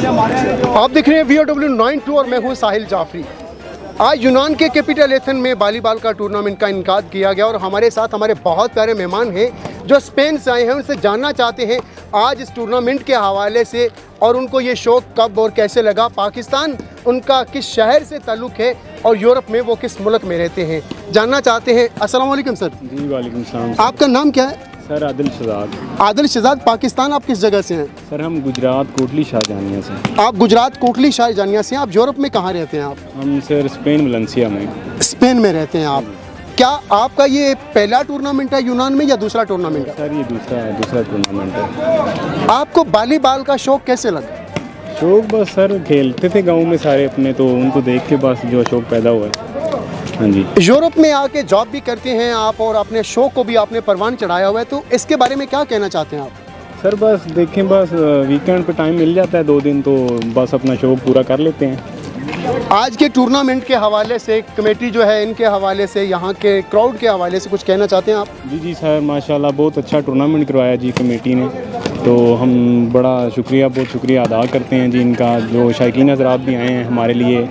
आप देख रहे हैं VOW92 और मैं हूं साहिल जाफरी। आज यूनान के कैपिटल एथेंस में वॉलीबॉल का टूर्नामेंट का इनकाद किया गया और हमारे साथ हमारे बहुत प्यारे मेहमान हैं जो स्पेन से आए हैं। उनसे जानना चाहते हैं आज इस टूर्नामेंट के हवाले से और उनको ये शौक़ कब और कैसे लगा, पाकिस्तान उनका किस शहर से ताल्लुक़ है और यूरोप में वो किस मुल्क में रहते हैं, जानना चाहते हैं। अस्सलाम वालेकुम सर। जी वालेकुम सलाम। आपका नाम क्या है? सर आदिल शहजाद। आदिल शहजाद, पाकिस्तान आप किस जगह से हैं? सर हम गुजरात कोटली शाहजहानिया से। आप गुजरात कोटली शाहजहानिया से। आप यूरोप में कहाँ रहते हैं आप? हम सर स्पेन वलेंसिया में। स्पेन में रहते हैं आप। क्या आपका ये पहला टूर्नामेंट है यूनान में या दूसरा टूर्नामेंट है? सर ये दूसरा टूर्नामेंट है। आपको वॉलीबॉल का शौक़ कैसे लगा? शौक़ बस सर खेलते थे गांव में सारे अपने, तो उनको देख के बस जो शौक़ पैदा हुआ है। हाँ जी। यूरोप में आके जॉब भी करते हैं आप और अपने शौक़ को भी आपने परवान चढ़ाया हुआ है, तो इसके बारे में क्या कहना चाहते हैं आप? सर बस देखें, बस वीकेंड पे टाइम मिल जाता है 2 दिन, तो बस अपना शौक़ पूरा कर लेते हैं। आज के टूर्नामेंट के हवाले से कमेटी जो है इनके हवाले से, यहाँ के क्राउड के हवाले से कुछ कहना चाहते हैं आप? जी सर माशाल्लाह बहुत अच्छा टूर्नामेंट करवाया जी कमेटी ने, तो हम बहुत शुक्रिया अदा करते हैं जी इनका। जो शायकीन हज़रात भी आए हैं हमारे लिए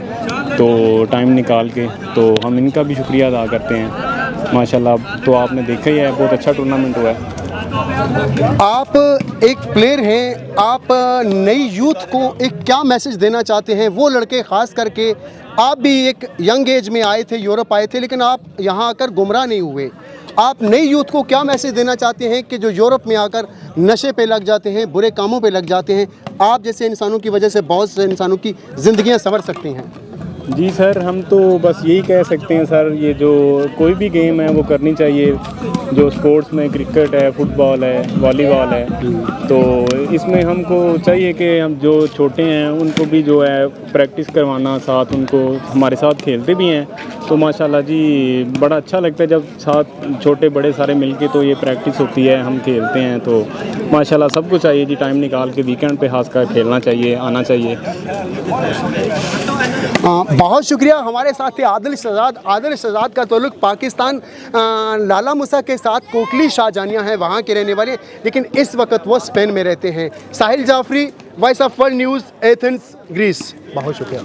तो टाइम निकाल के, तो हम इनका भी शुक्रिया अदा करते हैं माशाल्लाह। तो आपने देखा ही है बहुत अच्छा टूर्नामेंट हुआ है। आप एक प्लेयर हैं, आप नई यूथ को एक क्या मैसेज देना चाहते हैं? वो लड़के ख़ास करके, आप भी एक यंग एज में आए थे, यूरोप आए थे, लेकिन आप यहाँ आकर गुमराह नहीं हुए। आप नई यूथ को क्या मैसेज देना चाहते हैं कि जो यूरोप में आकर नशे पे लग जाते हैं, बुरे कामों पे लग जाते हैं? आप जैसे इंसानों की वजह से बहुत से इंसानों की ज़िंदगियाँ संवर सकती हैं। जी सर हम तो बस यही कह सकते हैं सर, ये जो कोई भी गेम है वो करनी चाहिए। जो स्पोर्ट्स में क्रिकेट है, फुटबॉल है, वॉलीबॉल है, तो इसमें हमको चाहिए कि हम जो छोटे हैं उनको भी जो है प्रैक्टिस करवाना, साथ उनको हमारे साथ खेलते भी हैं तो माशाल्लाह जी बड़ा अच्छा लगता है जब साथ छोटे बड़े सारे मिलके तो ये प्रैक्टिस होती है, हम खेलते हैं। तो माशाल्लाह सबको चाहिए जी टाइम निकाल के वीकेंड पे खास कर खेलना चाहिए, आना चाहिए। बहुत शुक्रिया। हमारे साथ थे आदिल शहजाद। आदिल शहजाद का ताल्लुक पाकिस्तान लाला मूसा के साथ कोटली शाहजहानिया है, वहाँ के रहने वाले, लेकिन इस वक्त वो स्पेन में रहते हैं। Sahil Jafri, voice of world news, Athens, Greece. बहुत शुक्रिया।